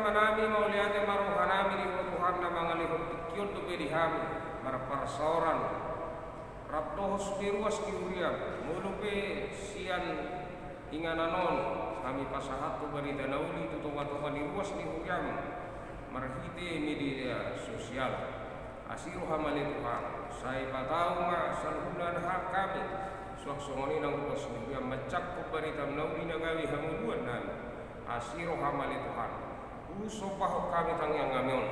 manami mauliate maruhanami li Tuhan na mga lihok tikyot do bediham marparsoran raptohos biruas kiuriam mulupe sian ingananon kami pasahat tu bari danauli tu toma-toma di ruas di huriam marhite media sosial asiru hamale Tuhan saya patau ma salhunan hak kami suaksongoni nang ruas di huriam macak tu bari damnauli nagawi hamuduan dan asiru hamale Tuhan usopah kami tangyang ngamion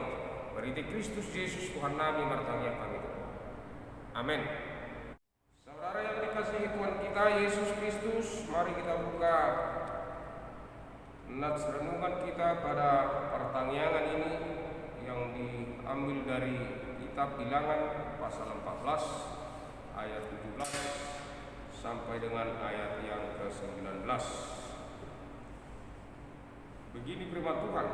berite Kristus Yesus Tuhan Nabi martangyang kami Tuhan. Amin. Saudara yang dikasihi Tuhan kita Yesus Kristus, mari kita buka nats renungan kita pada pertangyangan ini yang diambil dari kitab Bilangan pasal 14 ayat 17 sampai dengan ayat yang ke-19. Begini firman Tuhan.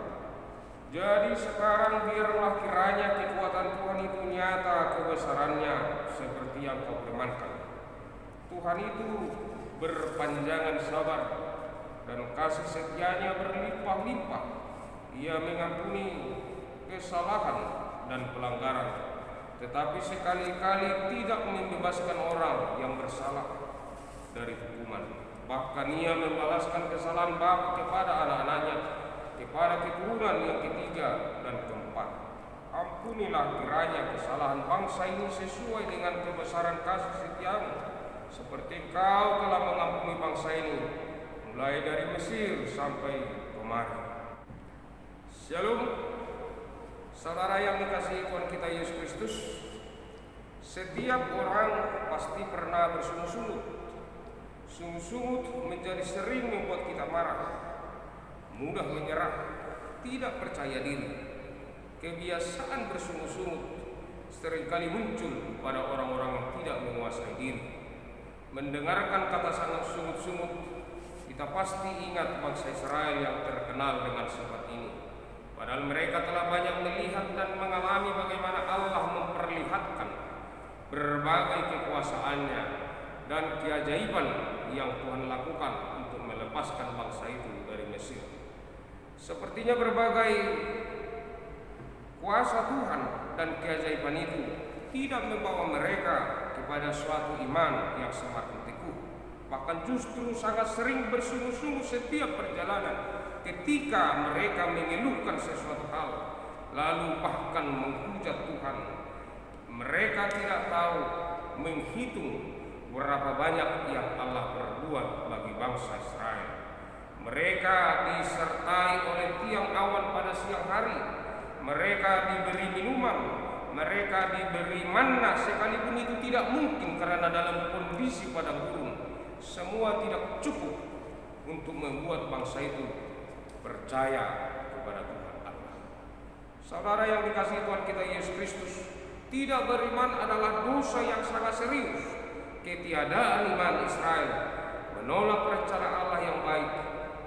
Jadi sekarang biarlah kiranya kekuatan Tuhan itu nyata kebesarannya seperti yang kau firmankan. Tuhan itu berpanjangan sabar dan kasih setianya berlimpah-limpah. Ia mengampuni kesalahan dan pelanggaran, tetapi sekali-kali tidak membebaskan orang yang bersalah dari hukuman. Bahkan ia membalaskan kesalahan bapa kepada anak-anaknya, kepada keturunan yang ketiga dan keempat. Ampunilah kiranya kesalahan bangsa ini sesuai dengan kebesaran kasih setiamu, seperti Kau telah mengampuni bangsa ini mulai dari Mesir sampai kemari. Shalom. Saudara yang dikasihi Tuhan kita Yesus Kristus, setiap orang pasti pernah bersungut-sungut. Sungut-sungut menjadi sering membuat kita marah, mudah menyerah, tidak percaya diri. Kebiasaan bersungut-sungut seringkali muncul pada orang-orang yang tidak menguasai diri. Mendengarkan kata sangat sungut-sungut, kita pasti ingat bangsa Israel yang terkenal dengan sifat ini. Padahal mereka telah banyak melihat dan mengalami bagaimana Allah memperlihatkan berbagai kekuasaannya dan keajaiban yang Tuhan lakukan untuk melepaskan bangsa itu dari Mesir. Sepertinya berbagai kuasa Tuhan dan keajaiban itu tidak membawa mereka kepada suatu iman yang semakin teguh. Bahkan justru sangat sering bersungguh-sungguh setiap perjalanan ketika mereka mengeluhkan sesuatu hal, lalu bahkan menghujat Tuhan. Mereka tidak tahu menghitung berapa banyak yang Allah perbuat bagi bangsa Israel. Mereka disertai oleh tiang awan pada siang hari. Mereka diberi minuman, mereka diberi manna, sekalipun itu tidak mungkin karena dalam kondisi padang gurun. Semua tidak cukup untuk membuat bangsa itu percaya kepada Tuhan Allah. Saudara yang dikasihi Tuhan kita Yesus Kristus, tidak beriman adalah dosa yang sangat serius. Ketiadaan iman Israel menolak rencana Allah yang baik,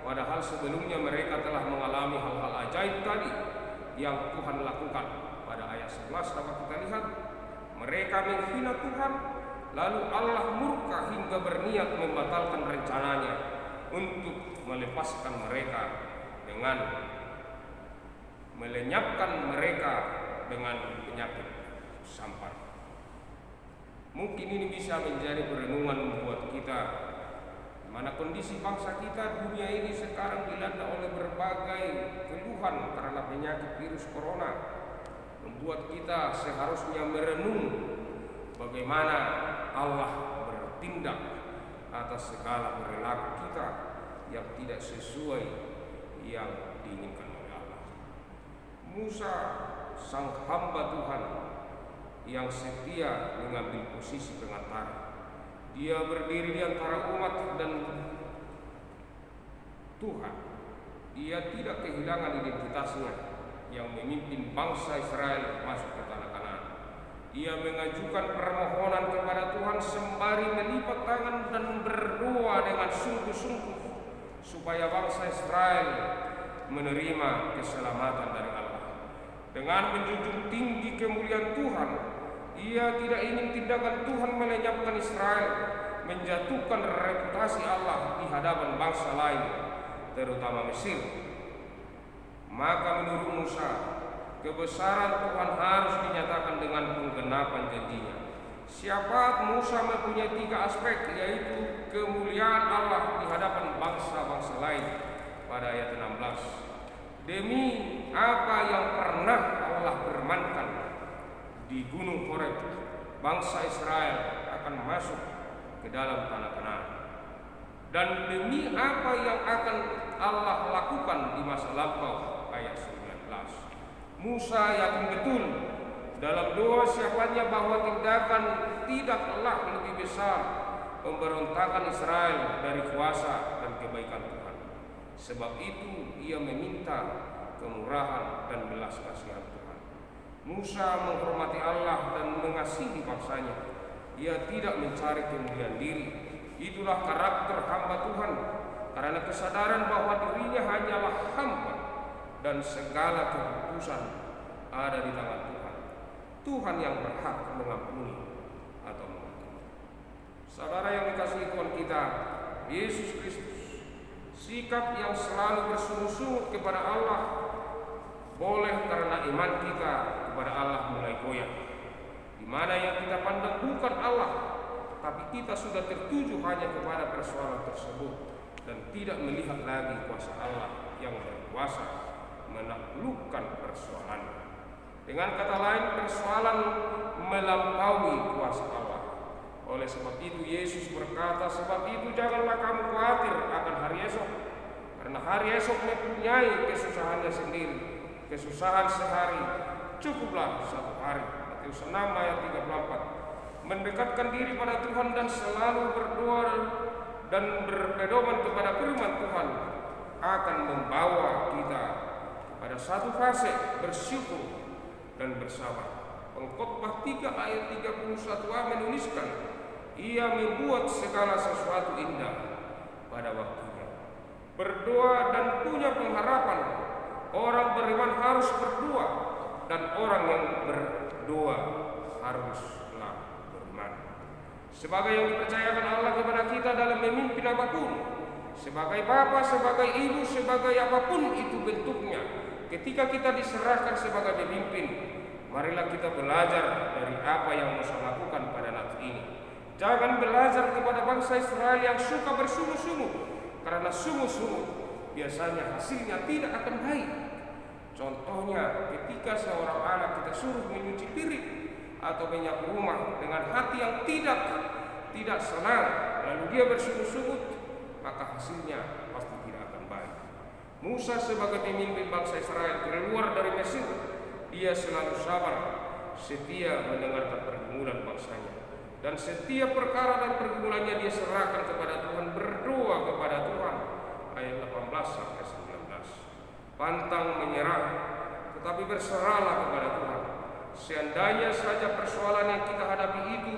padahal sebelumnya mereka telah mengalami hal-hal ajaib tadi yang Tuhan lakukan. Pada ayat 11 dapat kita lihat, mereka menghina Tuhan, lalu Allah murka hingga berniat membatalkan rencananya untuk melepaskan mereka dengan melenyapkan mereka dengan penyakit sampar. Mungkin ini bisa menjadi perenungan membuat kita, mana kondisi bangsa kita dunia ini sekarang dilanda oleh berbagai keluhan karena penyakit virus corona, membuat kita seharusnya merenung bagaimana Allah bertindak atas segala perilaku kita yang tidak sesuai yang diinginkan oleh Allah. Musa, sang hamba Tuhan yang setia mengambil posisi pengantara. Dia berdiri di antara umat dan Tuhan. Dia tidak kehilangan identitasnya yang memimpin bangsa Israel masuk ke tanah Kanaan. Ia mengajukan permohonan kepada Tuhan sembari melipat tangan dan berdoa dengan sungguh-sungguh supaya bangsa Israel menerima keselamatan dari Allah. Dengan menjunjung tinggi kemuliaan Tuhan, ia tidak ingin tindakan Tuhan melenyapkan Israel, menjatuhkan reputasi Allah di hadapan bangsa lain, terutama Mesir. Maka menurut Musa, kebesaran Tuhan harus dinyatakan dengan penggenapan janjinya. Syafaat Musa mempunyai 3 aspek, yaitu kemuliaan Allah di hadapan bangsa-bangsa lain pada ayat 16. Demi apa yang pernah Allah firmankan di Gunung Horeb, bangsa Israel akan masuk ke dalam tanah Kanaan. Dan demi apa yang akan Allah lakukan di masa lampau, ayat 19. Musa yakin betul dalam doa syafaatnya bahwa tindakan tidaklah lebih besar pemberontakan Israel dari kuasa dan kebaikan Tuhan. Sebab itu ia meminta kemurahan dan belas kasihan Tuhan. Musa menghormati Allah dan mengasihi bangsanya. Ia tidak mencari kemuliaan diri. Itulah karakter hamba Tuhan, karena kesadaran bahwa dirinya hanyalah hamba dan segala keputusan ada di tangan Tuhan. Tuhan yang berhak mengampuni atau mengampuni. Saudara yang dikasihi Tuhan kita, Yesus Kristus, sikap yang selalu bersungguh-sungguh kepada Allah boleh karena iman kita kepada Allah mulai goyah, di mana yang kita pandang bukan Allah, tapi kita sudah tertuju hanya kepada persoalan tersebut dan tidak melihat lagi kuasa Allah yang berkuasa menaklukkan persoalan. Dengan kata lain, persoalan melampaui kuasa Allah. Oleh sebab itu Yesus berkata, sebab itu janganlah kamu khawatir akan hari esok, karena hari esok mempunyai kesusahannya sendiri. Kesusahan sehari cukuplah satu hari. Matius 6 ayat 34. Mendekatkan diri pada Tuhan dan selalu berdoa dan berpedoman kepada firman Tuhan akan membawa kita pada satu fase bersyukur dan bersabar. Pengkhotbah 3 ayat 31a menuliskan, ia membuat segala sesuatu indah pada waktunya. Berdoa dan punya pengharapan. Orang beriman harus berdoa, dan orang yang berdoa haruslah beriman. Sebagai yang dipercayakan Allah kepada kita dalam memimpin apapun, sebagai bapa, sebagai ibu, sebagai apapun itu bentuknya, ketika kita diserahkan sebagai pemimpin, marilah kita belajar dari apa yang Musa lakukan pada waktu ini. Jangan belajar kepada bangsa Israel yang suka bersungguh-sungguh, karena sungguh-sungguh biasanya hasilnya tidak akan baik. Contohnya, ketika seorang anak kita suruh menyuci piring atau menyapu rumah dengan hati yang tidak senang, lalu dia bersungguh-sungguh, maka hasilnya pasti tidak akan baik. Musa sebagai pemimpin bangsa Israel keluar dari Mesir, dia selalu sabar, setia mendengarkan pergumulan bangsanya, dan setiap perkara dan pergumulannya dia serahkan kepada Tuhan, berdoa kepada Tuhan. Ayat 18 sampai 19. Pantang menyerah, tetapi berserahlah kepada Tuhan. Seandainya saja persoalan yang kita hadapi itu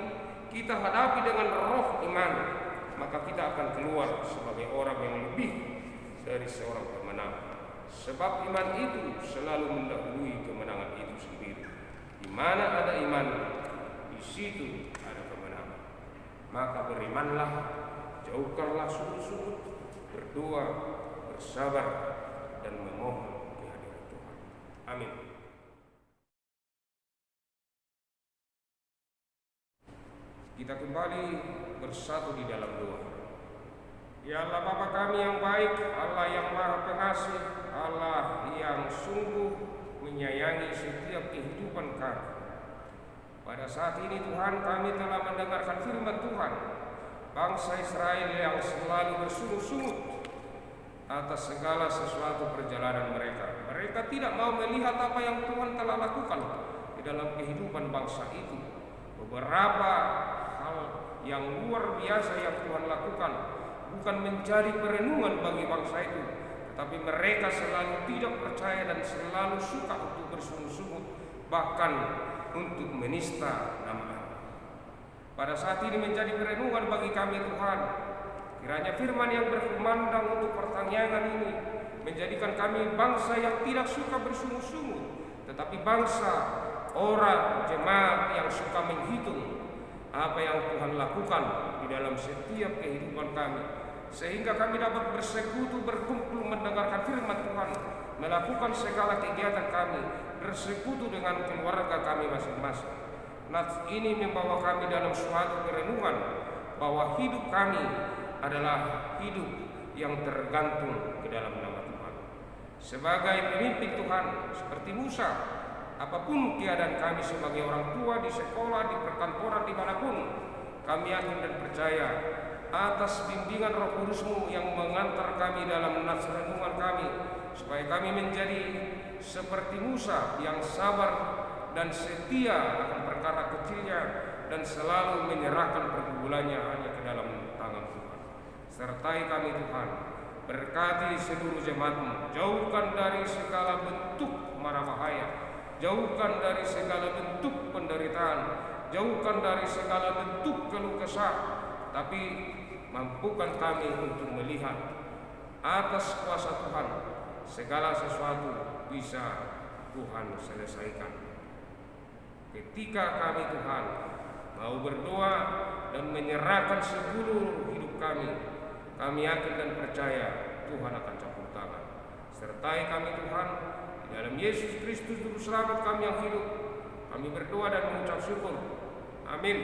kita hadapi dengan roh iman, maka kita akan keluar sebagai orang yang lebih dari seorang pemenang. Sebab iman itu selalu mendahului kemenangan itu sendiri. Di mana ada iman, di situ ada kemenangan. Maka berimanlah, jauhkanlah sungguh-sungguh, berdoa, bersabar, dan memohon kehadiran Tuhan. Amin. Kita kembali bersatu di dalam doa. Ya Allah Bapa kami yang baik, Allah yang Maha Pengasih, Allah yang sungguh menyayangi setiap kehidupan kami. Pada saat ini Tuhan, kami telah mendengarkan firman Tuhan. Bangsa Israel yang selalu bersungguh-sungguh atas segala sesuatu perjalanan mereka. Mereka tidak mau melihat apa yang Tuhan telah lakukan di dalam kehidupan bangsa itu. Beberapa hal yang luar biasa yang Tuhan lakukan bukan menjadi perenungan bagi bangsa itu, tetapi mereka selalu tidak percaya dan selalu suka untuk bersungguh-sungguh, bahkan untuk menista nama Allah. Pada saat ini menjadi perenungan bagi kami Tuhan. Kiranya firman yang berkumandang untuk pertanyaan ini menjadikan kami bangsa yang tidak suka bersungguh-sungguh, tetapi bangsa, orang, jemaat yang suka menghitung apa yang Tuhan lakukan di dalam setiap kehidupan kami. sehingga kami dapat bersekutu, berkumpul, mendengarkan firman Tuhan, melakukan segala kegiatan kami, bersekutu dengan keluarga kami masing-masing. Nats ini membawa kami dalam suatu perenungan bahwa hidup kami adalah hidup yang tergantung ke dalam nama Tuhan. Sebagai pemimpin Tuhan, seperti Musa, apapun keadaan kami sebagai orang tua, di sekolah, di perkantoran, dimanapun, kami yakin dan percaya atas bimbingan Roh Kudus-Mu yang mengantar kami dalam nats renungan kami, supaya kami menjadi seperti Musa yang sabar dan setia akan perkara kecilnya dan selalu menyerahkan pergumulannya hanya ke dalam tangan Tuhan. Sertai kami Tuhan, berkati seluruh jemaat-Mu, jauhkan dari segala bentuk mara bahaya, jauhkan dari segala bentuk penderitaan, jauhkan dari segala bentuk keluh kesah, tapi mampukan kami untuk melihat atas kuasa Tuhan segala sesuatu bisa Tuhan selesaikan. Ketika kami Tuhan mau berdoa dan menyerahkan seluruh hidup kami yakin dan percaya Tuhan akan campur tangan. Sertai kami Tuhan, di dalam Yesus Kristus Juru Selamat kami yang hidup, kami berdoa dan mengucap syukur. Amin.